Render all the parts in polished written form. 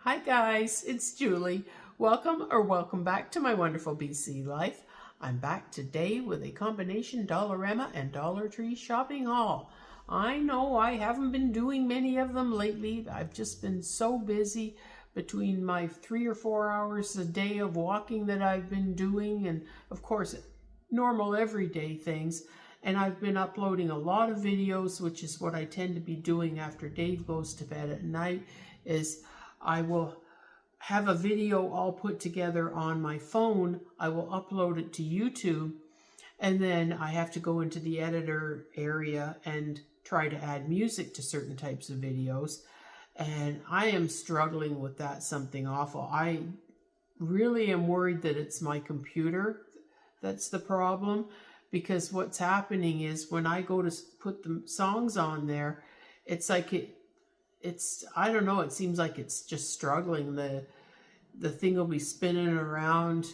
Hi guys, it's Julie. Welcome back to my wonderful BC life. I'm back today with a combination Dollarama and Dollar Tree shopping haul. I know I haven't been doing many of them lately. I've just been so busy between my 3 or 4 hours a day of walking that I've been doing and of course normal everyday things. And I've been uploading a lot of videos, which is what I tend to be doing after Dave goes to bed at night, is I will have a video all put together on my phone. I will upload it to YouTube, and then I have to go into the editor area and try to add music to certain types of videos. And I am struggling with that something awful. I really am worried that it's my computer that's the problem, because what's happening is when I go to put the songs on there, it's like I don't know, it seems like it's just struggling. The thing will be spinning around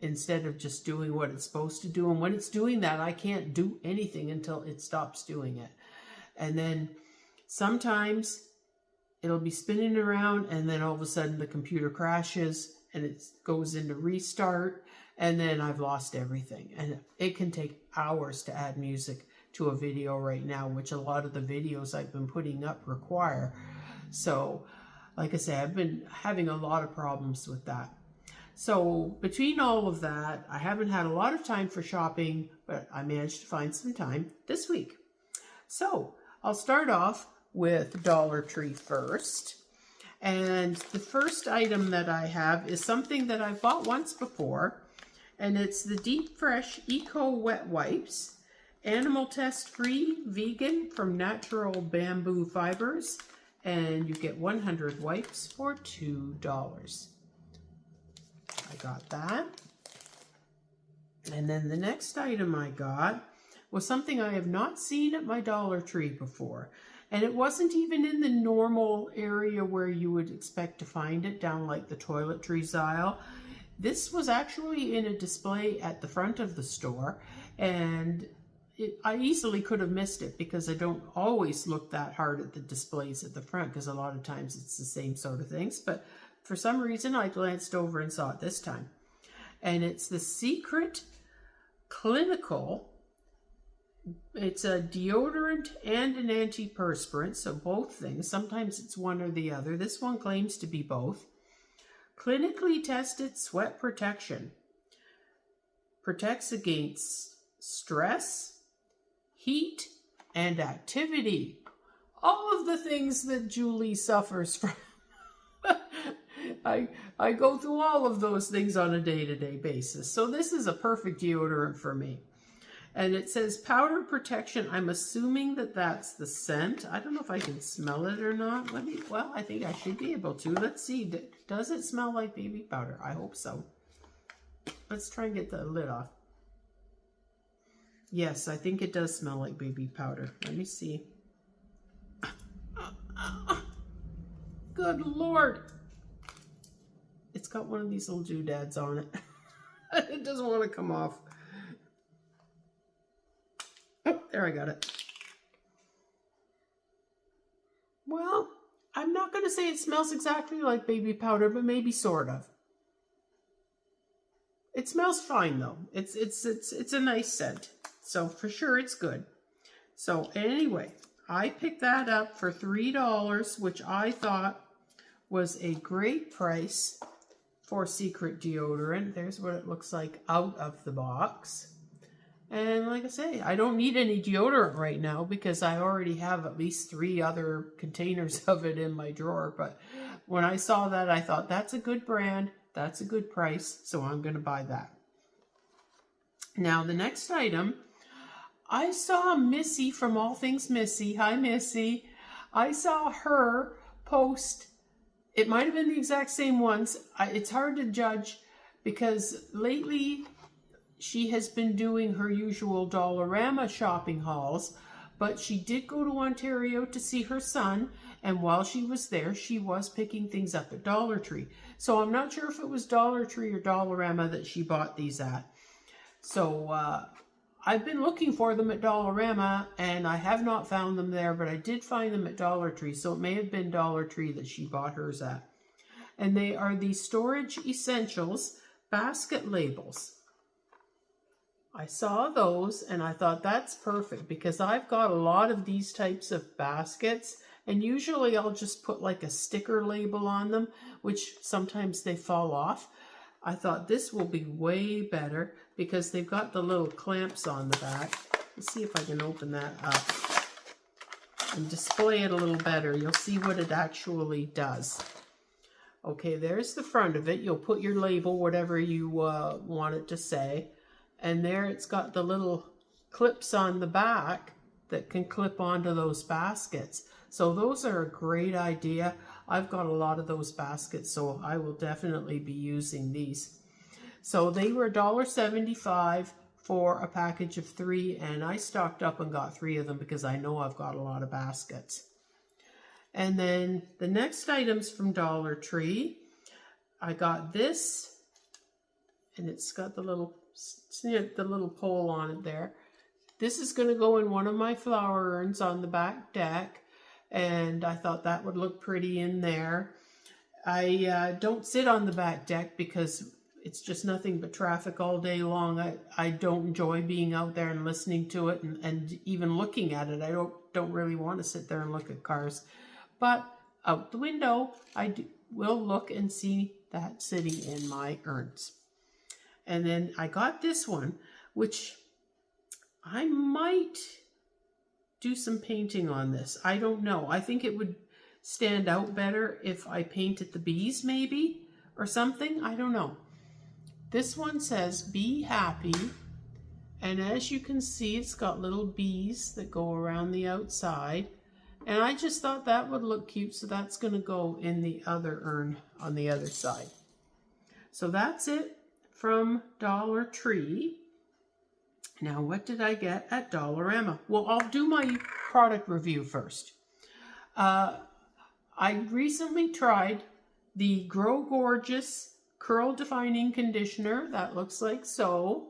instead of just doing what it's supposed to do. And when it's doing that, I can't do anything until it stops doing it. And then sometimes it'll be spinning around and then all of a sudden the computer crashes and it goes into restart, and then I've lost everything. And it can take hours to add music to a video right now, which a lot of the videos I've been putting up require. So, like I say, I've been having a lot of problems with that. So, between all of that, I haven't had a lot of time for shopping, but I managed to find some time this week. So, I'll start off with Dollar Tree first. And the first item that I have is something that I've bought once before, and it's the Deep Fresh Eco Wet Wipes. Animal test free, vegan, from natural bamboo fibers, and you get 100 wipes for $2. I got that. And then the next item I got was something I have not seen at my Dollar Tree before. And it wasn't even in the normal area where you would expect to find it, down like the toiletries aisle. This was actually in a display at the front of the store, and I easily could have missed it because I don't always look that hard at the displays at the front, because a lot of times it's the same sort of things. But for some reason, I glanced over and saw it this time. And it's the Secret Clinical. It's a deodorant and an antiperspirant, so both things. Sometimes it's one or the other. This one claims to be both. Clinically tested sweat protection. Protects against stress, heat, and activity. All of the things that Julie suffers from. I go through all of those things on a day-to-day basis. So this is a perfect deodorant for me. And it says powder protection. I'm assuming that that's the scent. I don't know if I can smell it or not. Well, I think I should be able to. Let's see. Does it smell like baby powder? I hope so. Let's try and get the lid off. Yes, I think it does smell like baby powder. Let me see. Good Lord. It's got one of these little doodads on it. It doesn't want to come off. Oh, there, I got it. Well, I'm not going to say it smells exactly like baby powder, but maybe sort of. It smells fine though. It's a nice scent. So for sure it's good. So anyway, I picked that up for $3, which I thought was a great price for Secret deodorant. There's what it looks like out of the box. And like I say, I don't need any deodorant right now because I already have at least 3 other containers of it in my drawer. But when I saw that, I thought that's a good brand. That's a good price. So I'm going to buy that. Now the next item, I saw Missy from All Things Missy. Hi, Missy. I saw her post. It might have been the exact same ones. It's hard to judge because lately she has been doing her usual Dollarama shopping hauls, but she did go to Ontario to see her son, and while she was there, she was picking things up at Dollar Tree. So I'm not sure if it was Dollar Tree or Dollarama that she bought these at. So I've been looking for them at Dollarama, and I have not found them there, but I did find them at Dollar Tree, so it may have been Dollar Tree that she bought hers at. and they are the Storage Essentials basket labels. I saw those and I thought that's perfect because I've got a lot of these types of baskets, and usually I'll just put like a sticker label on them, which sometimes they fall off. I thought this will be way better because they've got the little clamps on the back. Let's see if I can open that up and display it a little better. You'll see what it actually does. Okay, there's the front of it. You'll put your label, whatever you want it to say. And there it's got the little clips on the back that can clip onto those baskets. So those are a great idea. I've got a lot of those baskets, so I will definitely be using these. So they were $1.75 for a package of 3, and I stocked up and got 3 of them because I know I've got a lot of baskets. And then the next items from Dollar Tree, I got this, and it's got the little pole on it there. This is going to go in one of my flower urns on the back deck, and I thought that would look pretty in there. I don't sit on the back deck because it's just nothing but traffic all day long. I don't enjoy being out there and listening to it and even looking at it. I don't really want to sit there and look at cars. But out the window, will look and see that sitting in my urns. And then I got this one, which I might do some painting on this. I don't know. I think it would stand out better if I painted the bees maybe or something. I don't know. This one says, "Be happy." And as you can see, it's got little bees that go around the outside. And I just thought that would look cute, so that's going to go in the other urn on the other side. So that's it from Dollar Tree. Now, what did I get at Dollarama? Well, I'll do my product review first. I recently tried the Grow Gorgeous Curl Defining Conditioner. That looks like so.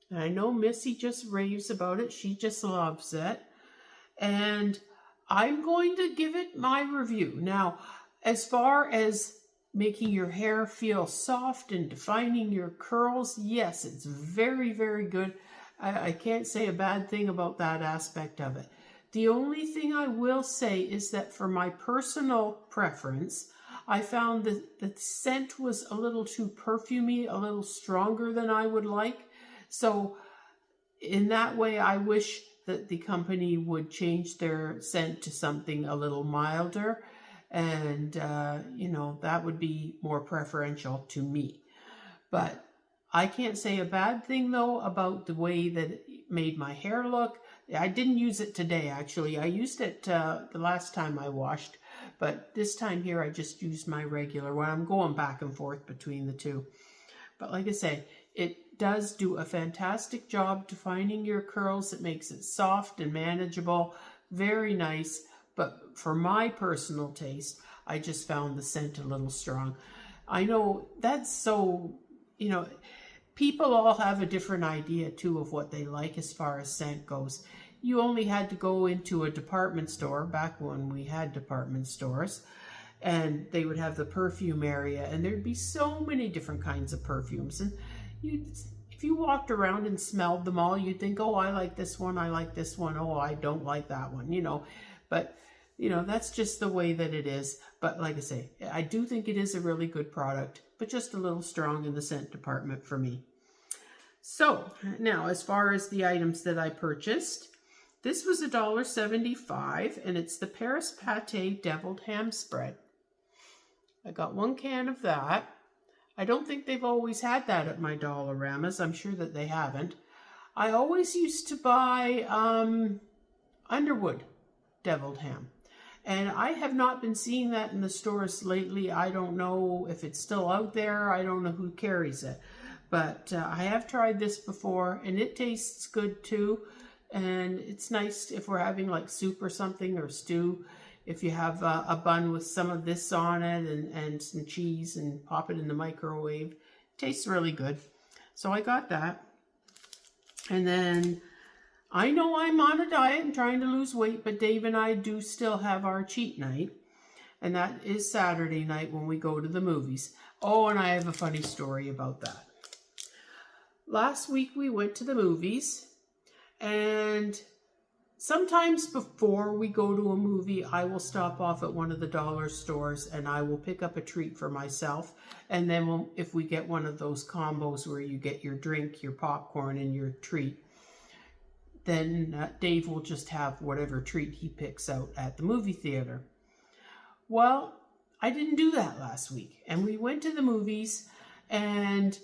And I know Missy just raves about it. She just loves it. And I'm going to give it my review. Now, as far as making your hair feel soft and defining your curls, yes, it's very, very good. I can't say a bad thing about that aspect of it. The only thing I will say is that for my personal preference, I found that the scent was a little too perfumey, a little stronger than I would like. So in that way, I wish that the company would change their scent to something a little milder, and you know, that would be more preferential to me. But I can't say a bad thing though about the way that it made my hair look. I didn't use it today, actually. I used it the last time I washed, but this time here I just used my regular one. I'm going back and forth between the two. But like I say, it does do a fantastic job defining your curls. It makes it soft and manageable. Very nice. But for my personal taste, I just found the scent a little strong. I know that's so, you know, people all have a different idea too of what they like as far as scent goes. You only had to go into a department store back when we had department stores, and they would have the perfume area, and there'd be so many different kinds of perfumes. And if you walked around and smelled them all, you'd think, oh, I like this one, I like this one, oh, I don't like that one, you know. But, you know, that's just the way that it is. But like I say, I do think it is a really good product, but just a little strong in the scent department for me. So now, as far as the items that I purchased, this was $1.75, and it's the Paris Pâté Deviled Ham Spread. I got 1 can of that. I don't think they've always had that at my Dollaramas. I'm sure that they haven't. I always used to buy Underwood deviled ham, and I have not been seeing that in the stores lately. I don't know if it's still out there. I don't know who carries it, but I have tried this before, and it tastes good too. And it's nice if we're having like soup or something, or stew, if you have a bun with some of this on it and some cheese, and pop it in the microwave. It tastes really good. So I got that. And then I know I'm on a diet and trying to lose weight, but Dave and I do still have our cheat night. and that is Saturday night when we go to the movies. Oh, and I have a funny story about that. Last week we went to the movies, and sometimes before we go to a movie, I will stop off at one of the dollar stores and I will pick up a treat for myself. And then if we get one of those combos where you get your drink, your popcorn, and your treat, then Dave will just have whatever treat he picks out at the movie theater. Well, I didn't do that last week. And we went to the movies, and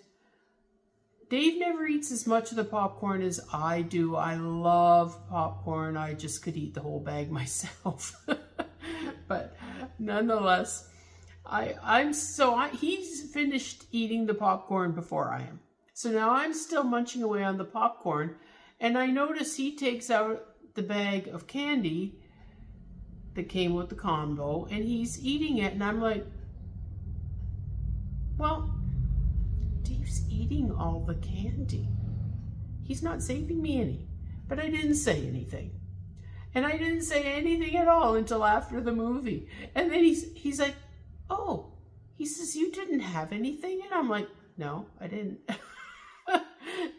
Dave never eats as much of the popcorn as I do. I love popcorn. I just could eat the whole bag myself. But nonetheless, he's finished eating the popcorn before I am. So now I'm still munching away on the popcorn, and I notice he takes out the bag of candy that came with the combo, and he's eating it, and I'm like, well, Dave's eating all the candy. He's not saving me any. But I didn't say anything. And I didn't say anything at all until after the movie. And then he's like, oh, he says, you didn't have anything? And I'm like, no, I didn't.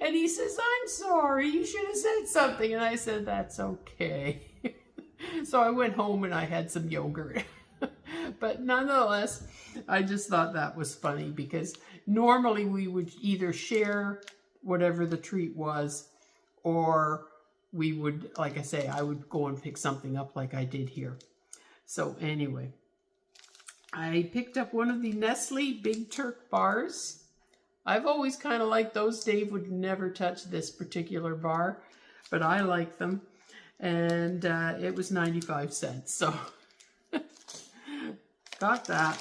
And he says, I'm sorry, you should have said something. And I said, that's okay. So I went home and I had some yogurt. But nonetheless, I just thought that was funny, because normally we would either share whatever the treat was, or we would, like I say, I would go and pick something up like I did here. So anyway, I picked up one of the Nestle Big Turk bars. I've always kind of liked those. Dave would never touch this particular bar, but I like them. And it was 95 cents. So got that.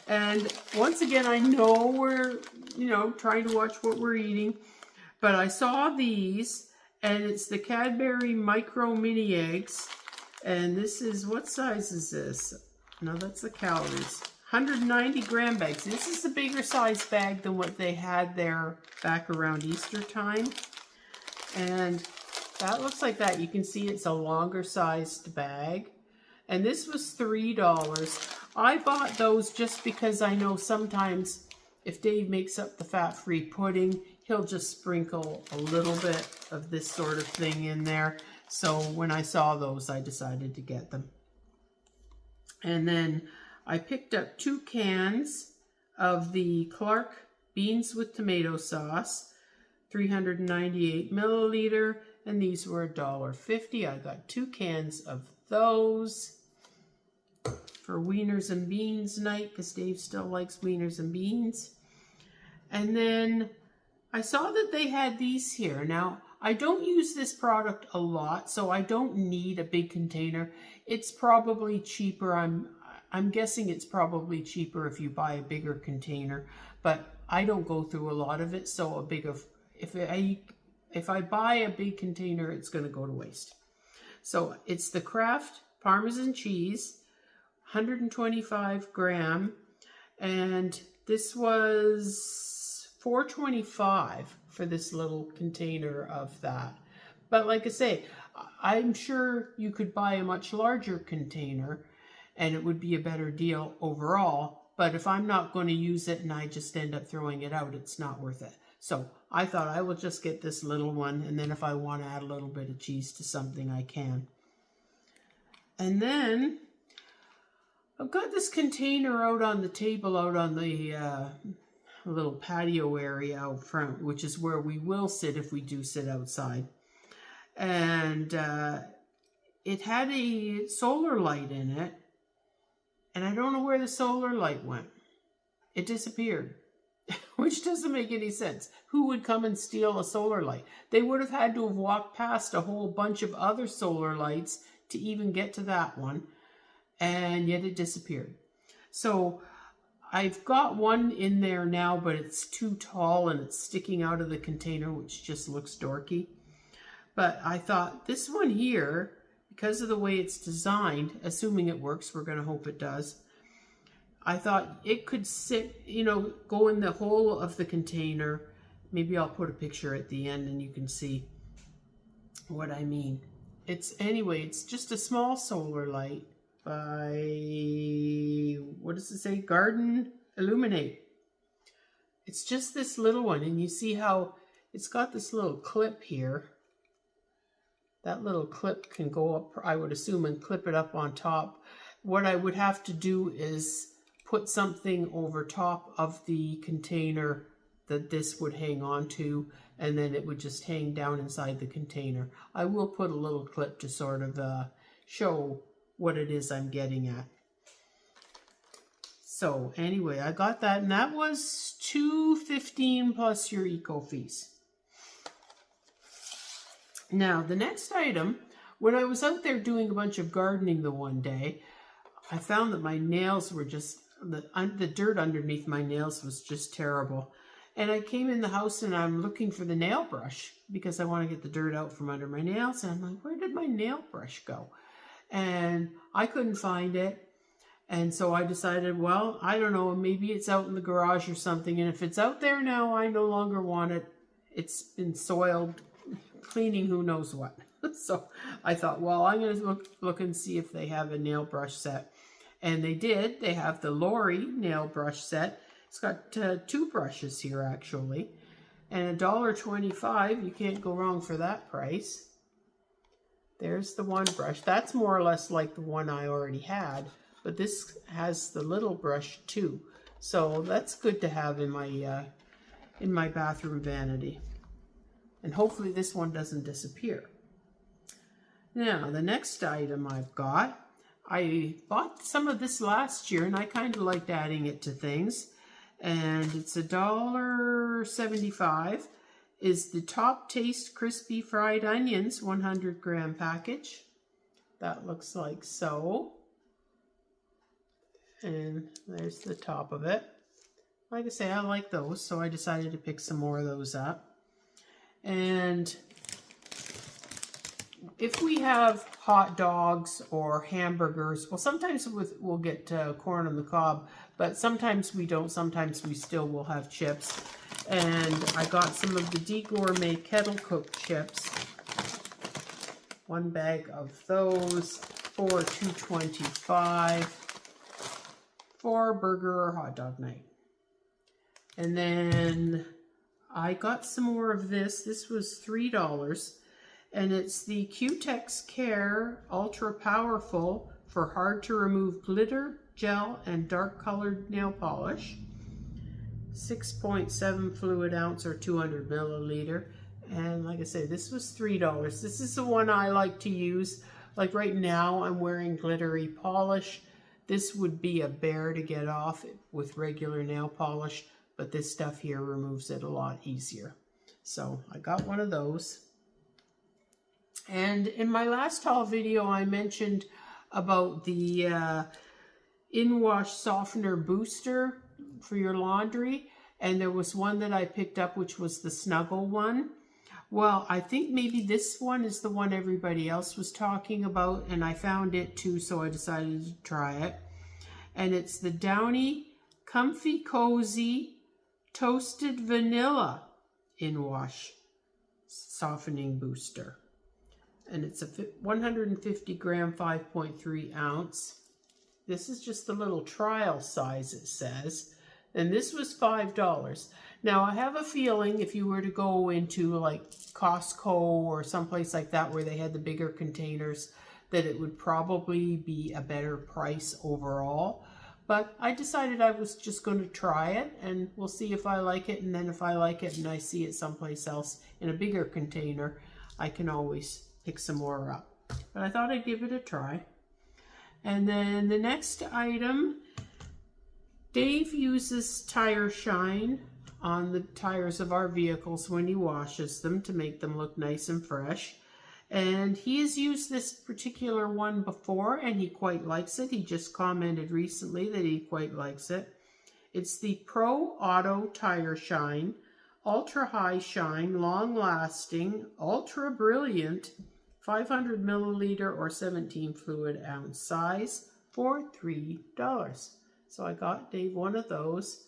And once again, I know we're, trying to watch what we're eating, but I saw these, and it's the Cadbury Micro Mini Eggs. And this is, what size is this? No, that's the calories. 190 gram bags. This is a bigger size bag than what they had there back around Easter time. And that looks like that. You can see it's a longer sized bag. And this was $3. I bought those just because I know sometimes if Dave makes up the fat-free pudding, he'll just sprinkle a little bit of this sort of thing in there. So when I saw those, I decided to get them. And then I picked up 2 cans of the Clark beans with tomato sauce, 398 milliliter, and these were $1.50. I got 2 cans of those for wieners and beans night, because Dave still likes wieners and beans. And then I saw that they had these here. Now, I don't use this product a lot, so I don't need a big container. It's probably cheaper. I'm guessing it's probably cheaper if you buy a bigger container, but I don't go through a lot of it, so if I buy a big container, it's going to go to waste. So it's the Kraft Parmesan cheese, 125 gram, and this was $4.25 for this little container of that. But like I say, I'm sure you could buy a much larger container and it would be a better deal overall. But if I'm not going to use it and I just end up throwing it out, it's not worth it. So I thought I will just get this little one, and then if I want to add a little bit of cheese to something, I can. And then I've got this container out on the table, out on the little patio area out front, which is where we will sit if we do sit outside. And it had a solar light in it, and I don't know where the solar light went. It disappeared, which doesn't make any sense. Who would come and steal a solar light? They would have had to have walked past a whole bunch of other solar lights to even get to that one, and yet it disappeared. So I've got one in there now, but it's too tall and it's sticking out of the container, which just looks dorky. But I thought this one here, because of the way it's designed, assuming it works, we're going to hope it does, I thought it could sit, go in the hole of the container. Maybe I'll put a picture at the end and you can see what I mean. It's just a small solar light, by, what does it say? Garden Illuminate. It's just this little one, and you see how it's got this little clip here. That little clip can go up, I would assume, and clip it up on top. What I would have to do is put something over top of the container that this would hang on to, and then it would just hang down inside the container. I will put a little clip to sort of show what it is I'm getting at. So anyway, I got that, and that was $2.15 plus your eco fees. Now, the next item, when I was out there doing a bunch of gardening the one day, I found that my nails were just, the dirt underneath my nails was just terrible. And I came in the house and I'm looking for the nail brush because I want to get the dirt out from under my nails. And I'm like, where did my nail brush go? And I couldn't find it. And so I decided, well, I don't know, maybe it's out in the garage or something. And if it's out there now, I no longer want it. It's been soiled, cleaning who knows what. So I thought, well, I'm going to look and see if they have a nail brush set. And they did. They have the Lori nail brush set. It's got 2 brushes here, actually. And $1.25. You can't go wrong for that price. There's the one brush. That's more or less like the one I already had. But this has the little brush, too. So that's good to have in my bathroom vanity. And hopefully this one doesn't disappear. Now, the next item I've got, I bought some of this last year, and I kind of liked adding it to things. And it's $1.75. Is the Top Taste Crispy Fried Onions 100 gram package. That looks like so. And there's the top of it. Like I say, I like those, so I decided to pick some more of those up. And if we have hot dogs or hamburgers, well, sometimes we'll get corn on the cob, but sometimes we don't. Sometimes we still will have chips. And I got some of the D Gourmet kettle cooked chips. 1 bag of those for $2.25 for burger or hot dog night. And then I got some more of this. This was $3. And it's the Q-Tex Care Ultra Powerful for hard to remove glitter, gel, and dark colored nail polish. 6.7 fluid ounce or 200 milliliter. And like I say, this was $3. This is the one I like to use. Like right now, I'm wearing glittery polish. This would be a bear to get off with regular nail polish, but this stuff here removes it a lot easier. So I got one of those. And in my last haul video, I mentioned about the Inwash Softener Booster for your laundry. And there was one that I picked up, which was the Snuggle one. Well, I think maybe this one is the one everybody else was talking about. And I found it too, so I decided to try it. And it's the Downy Comfy Cozy Toasted Vanilla Inwash Softening Booster. And it's a 150 gram, 5.3 ounce. This is just the little trial size, it says. And this was $5. Now, I have a feeling if you were to go into like Costco or someplace like that where they had the bigger containers, that it would probably be a better price overall. But I decided I was just going to try it, and we'll see if I like it. And then if I like it and I see it someplace else in a bigger container, I can always pick some more up. But I thought I'd give it a try. And then the next item, Dave uses tire shine on the tires of our vehicles when he washes them to make them look nice and fresh. And he has used this particular one before and he quite likes it. He just commented recently that he quite likes it. It's the Pro Auto Tire Shine, Ultra High Shine, Long Lasting, Ultra Brilliant, 500 milliliter or 17 fluid ounce size for $3. So I got Dave one of those.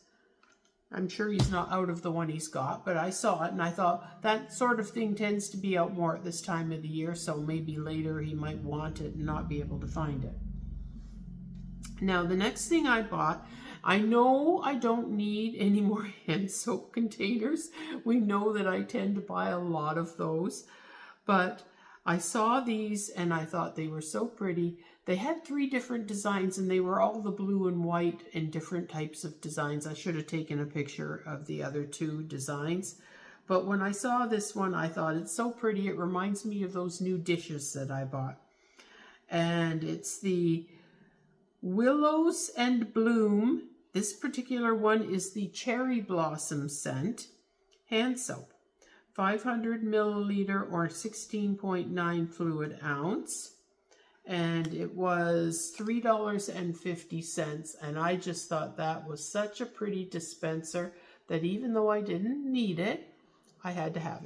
I'm sure he's not out of the one he's got, but I saw it and I thought that sort of thing tends to be out more at this time of the year, so maybe later he might want it and not be able to find it. Now, the next thing I bought, I know I don't need any more hand soap containers. We know that I tend to buy a lot of those, but I saw these and I thought they were so pretty. They had 3 different designs and they were all the blue and white and different types of designs. I should have taken a picture of the other 2 designs. But when I saw this one, I thought it's so pretty. It reminds me of those new dishes that I bought. And it's the Willows and Bloom. This particular one is the Cherry Blossom scent hand soap. 500 milliliter or 16.9 fluid ounce. And it was $3.50. And I just thought that was such a pretty dispenser that even though I didn't need it, I had to have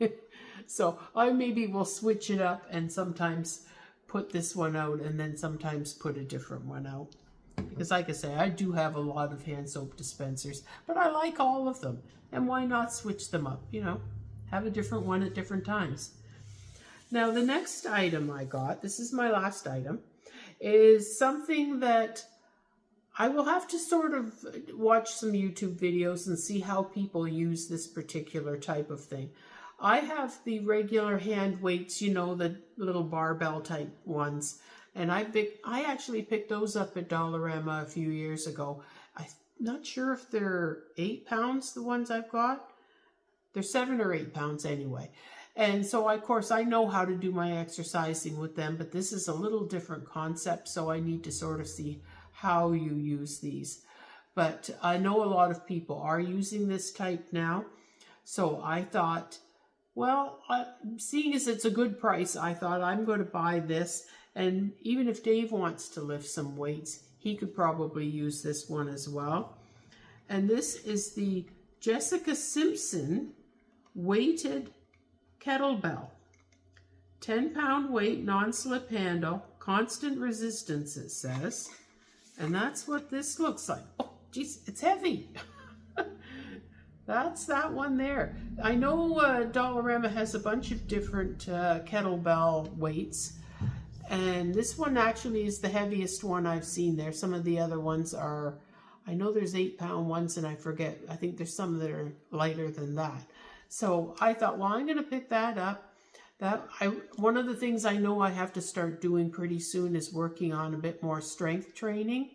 it. So I maybe will switch it up and sometimes put this one out and then sometimes put a different one out. Because like I say, I do have a lot of hand soap dispensers, but I like all of them. And why not switch them up, you know, have a different one at different times. Now the next item I got, this is my last item, is something that I will have to sort of watch some YouTube videos and see how people use this particular type of thing. I have the regular hand weights, you know, the little barbell type ones. And I actually picked those up at Dollarama a few years ago. I'm not sure if they're 8 pounds, the ones I've got. They're 7 or 8 pounds anyway. And so, of course, I know how to do my exercising with them, but this is a little different concept, so I need to sort of see how you use these. But I know a lot of people are using this type now. So I thought, well, seeing as it's a good price, I thought I'm going to buy this. And even if Dave wants to lift some weights, he could probably use this one as well. And this is the Jessica Simpson weighted Kettlebell. 10-pound weight, non-slip handle, constant resistance, it says. And that's what this looks like. Oh, geez, it's heavy. That's that one there. I know Dollarama has a bunch of different kettlebell weights. And this one actually is the heaviest one I've seen there. Some of the other ones are, I know there's 8-pound ones and I forget. I think there's some that are lighter than that. So I thought, well, I'm going to pick that up. One of the things I know I have to start doing pretty soon is working on a bit more strength training.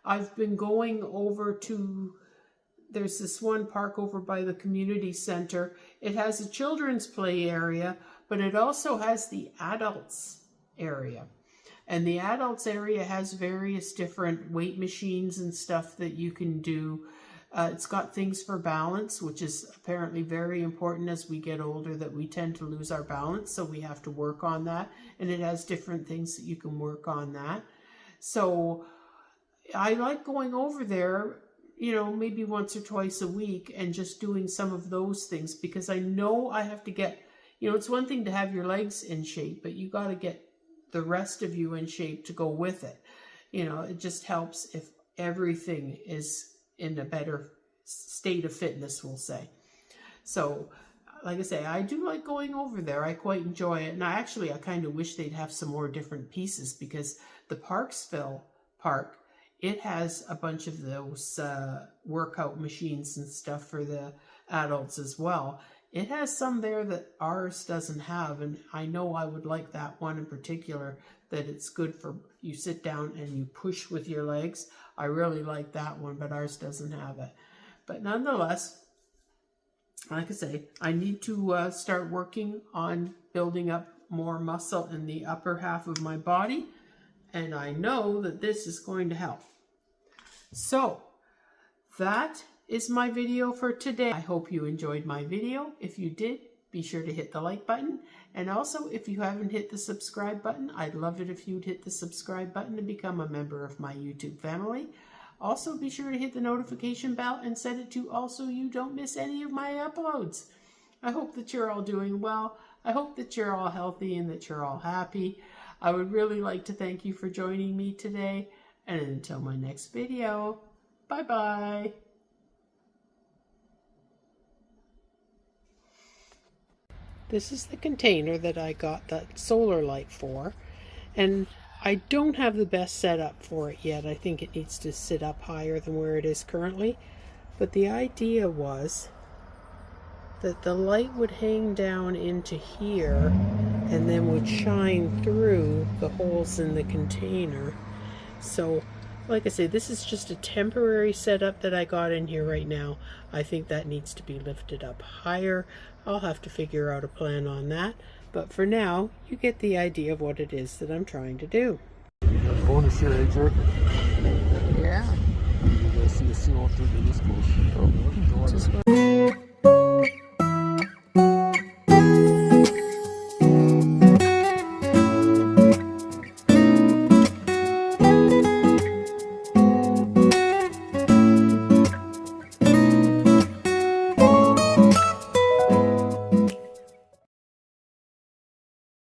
I've been going over to, there's this one park over by the community center. It has a children's play area, but it also has the adults area. And the adults area has various different weight machines and stuff that you can do. It's got things for balance, which is apparently very important as we get older, that we tend to lose our balance, so we have to work on that. And it has different things that you can work on that. So I like going over there, you know, maybe once or twice a week and just doing some of those things, because I know I have to get, you know, it's one thing to have your legs in shape, but you got to get the rest of you in shape to go with it. You know, it just helps if everything is in a better state of fitness, we'll say. So, like I say, I do like going over there. I quite enjoy it. And I kind of wish they'd have some more different pieces, because the Parksville Park, it has a bunch of those workout machines and stuff for the adults as well. It has some there that ours doesn't have, and I know I would like that one in particular, that it's good for, you sit down and you push with your legs. I really like that one, but ours doesn't have it. But nonetheless, like I say, I need to start working on building up more muscle in the upper half of my body, and I know that this is going to help. So, that is my video for today. I hope you enjoyed my video. If you did, be sure to hit the like button. And also, if you haven't hit the subscribe button, I'd love it if you'd hit the subscribe button to become a member of my YouTube family. Also, be sure to hit the notification bell and set it to all so you don't miss any of my uploads. I hope that you're all doing well. I hope that you're all healthy and that you're all happy. I would really like to thank you for joining me today. And until my next video, bye-bye. This is the container that I got that solar light for, and I don't have the best setup for it yet. I think it needs to sit up higher than where it is currently. But the idea was that the light would hang down into here and then would shine through the holes in the container. So, like I say, this is just a temporary setup that I got in here right now. I think that needs to be lifted up higher. I'll have to figure out a plan on that. But for now, you get the idea of what it is that I'm trying to do. Bonus here, eh, Jerk? Yeah. You guys see the CO2 to this goes. Just